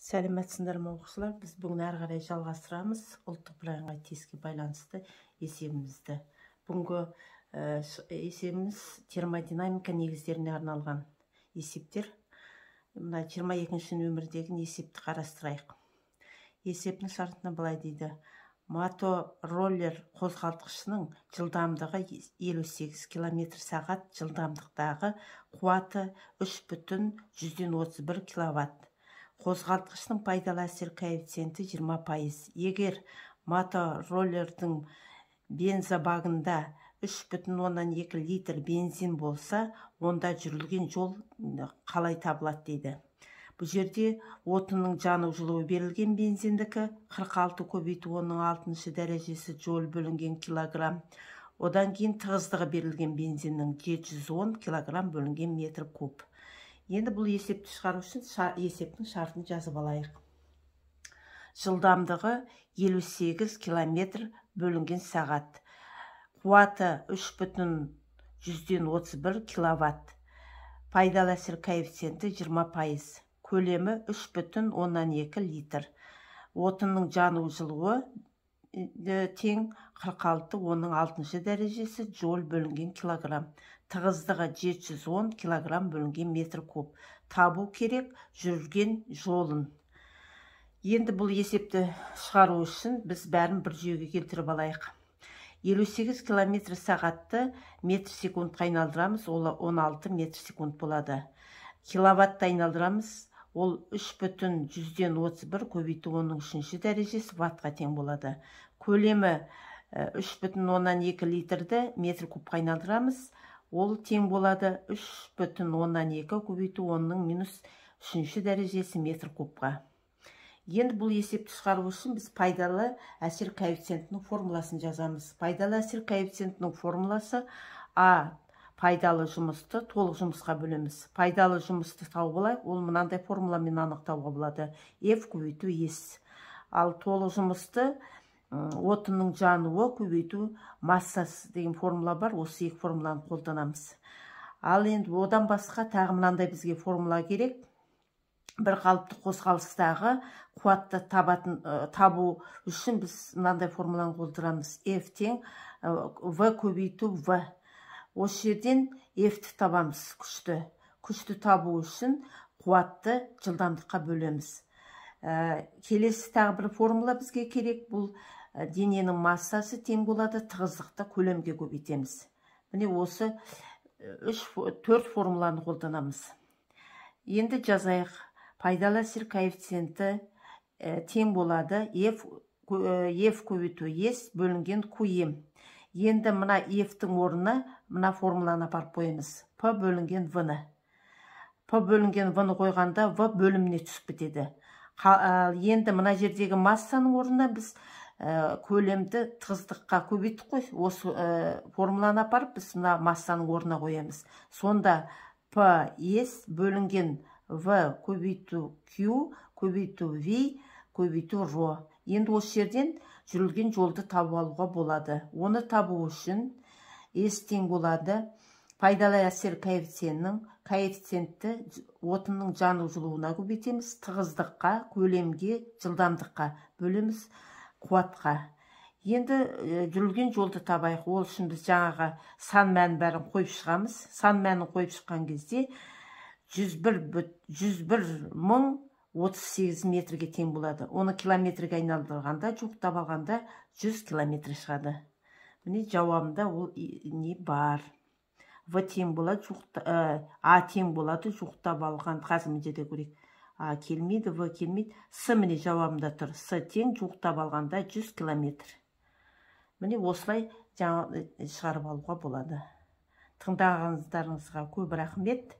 Сәлеметсіңдер ме оқушылар? Біз бүгін әрі қарай жалғастырамыз ұлттық бірыңғай тестке байланысты есебімізді. Бүгінгі есебіміз термодинамика негіздеріне арналған есептер. Мына 22-ші нөмірдегі есепті қарастырайық. Есептің шартына былай дейді: мотороллер қозғалтқышының жылдамдығы 58 км/сағат, жылдамдықтағы қуаты 3,131 кВт. Қозғалтқыштың пайдалы әсер коэффициенті 20%. Егер мотороллердің бензобагында 3,2 литр бензин болса, онда жүрілген жол қалай табылады дейді. Бұл жерде отынның жану жылуы берілген бензиндікі 46 көбейту 6 дәрежесі джоуль бөлінген килограмм. Одан кейін тығыздығы берілген бензиннің 710 килограмм бөлінген метр куб. Енді бұл есепті шығару үшін есептің шартын жазып алайық. Жылдамдығы 58 км бөлінген сағат. Қуаты 3,131 кВт. Пайдалы әсер коэффициенті 20%. Көлемі 3,2 литр. Отынның жану жылуы тең 46,6 дәрежесі джоуль бөлінген килограмм. Тығыздығы 710 килограмм бөлінген метр куб. Табу керек жүрген жолын. Енді бұл есепті шығару үшін біз бәрін бір жүйеге келтіріп алайық. 58 км/сағатты метр секундқа айналдырамыз, ол 16 метр секунд болады. Киловатты айналдырамыз, ол 3,131 көбейту 3 дәрежесі ваттқа тең болады. Көлемі 3,2 литрді метр кубқа айналдырамыз, ол тең болады 3,2 көбейту 3 дәрежесі метр кубқа. Енді бұл есепті шығару үшін біз пайдалы әсер коэффициентінің формуласын жазамыз. Пайдалы әсер коэффициентінің формуласы А. Пайдалы жұмысты толық жұмысқа бөлеміз. Пайдалы жұмысты тауып алайық, ол мынандай формуламен анықтауға болады. F көбейту S. Ал толық жұмысты отынның жануы көбейту массасы деген формула бар. Осы екі формуланы қолданамыз. Ал енді одан басқа тағы мынандай бізге формула керек. Бір қалыпты қозғалыстағы қуатты табу үшін біз мынандай формуланы қолданамыз. F тең V көбейту V. Осы жерден F-ті табамыз, күшті. Күшті табу үшін қуатты жылдамдыққа бөлеміз. Келесі тағы бір формула бізге керек. Бұл дененің массасы тең болады, тығыздықты көлемге көбейтеміз. Міне осы 4 формуланы қолданамыз. Енді жазайық. Пайдалы әсер коэффициенті тең болады F көбейту S бөлінген QM. Енді мына F-тің орнына мына формуланы апарып қойымыз. P бөлінген V-ні. P бөлінген V-ні қойғанда V бөліміне түсіп кетеді. Енді мына жердегі массаның орнына біз көлемді тығыздыққа көбейттік қой. Осы формуланы апарып біз мына массаның орнына қоямыз. Сонда P S бөлінген V көбейту Q көбейту V көбейту ρ. Енді осы жерден жүрілген жолды табу алуға болады. Оны табу үшін S тең болады пайдалы әсер коэффициентті отынның жану жылуына көбейтеміз, тығыздыққа, көлемге, жылдамдыққа бөлеміз, қуатқа. Енді жүрілген жолды табайық. Ол үшін біз жаңағы сан мәнін бәрін қойып шығамыз. Сан мәнін қойып шыққан кезде 101,038 метрге тең болады. Оны километрге айналдырғанда, жуықтап алғанда 100 километр шығады. Міне жауабында ол не бар. В тең болады, А тең болады, жуықтап алған. Қазір міне жерде көрейік. А келмейді, В келмейді. С міне жауабында тұр. С тең жуықтап алғанда 100 километр. Міне осылай шығарып алуға болады. Тыңдағандарыңызға көп рахмет.